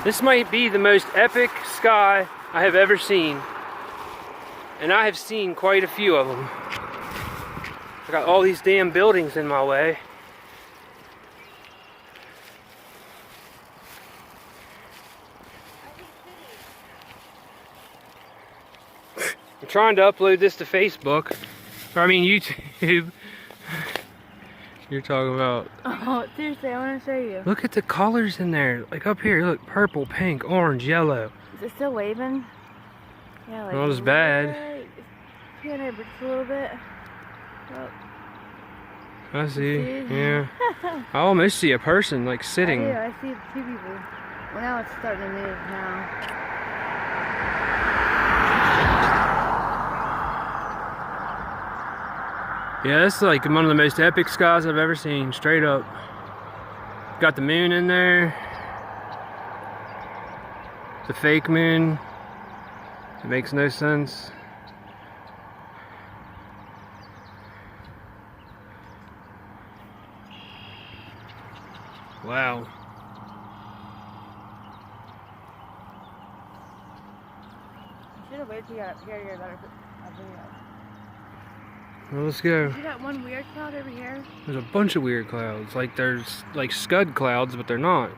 This might be the most epic sky I have ever seen. And I have seen quite a few of them. I got all these damn buildings in my way. I'm trying to upload this to Facebook. Or I mean YouTube. You're talking about... Oh, seriously, I want to show you. Look at the colors in there. Like up here, look, purple, pink, orange, yellow. Is it still waving? Yeah, like Not as bad. Right here, but just a little bit. Oh. I see, yeah. I almost see a person like sitting. I see 2 people. Well, now it's starting to move now. Yeah, that's like one of the most epic skies I've ever seen, straight up. Got the moon in there. The fake moon. It makes no sense. Wow. You should have waited till you got up here to get a better video. Well, let's go. See that one weird cloud over here? There's a bunch of weird clouds. Like there's like scud clouds, but they're not.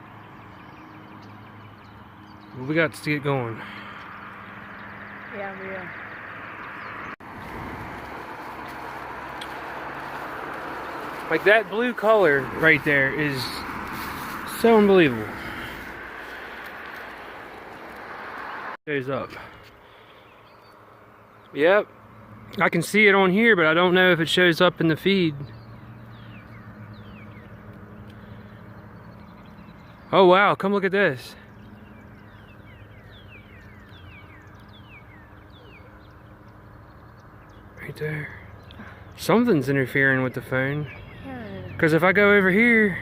Well, we got to get going. Yeah, we do. Like that blue color right there is so unbelievable. Shows up. Yep. I can see it on here, but I don't know if it shows up in the feed. Oh wow, come look at this. Right there. Something's interfering with the phone. Because if I go over here,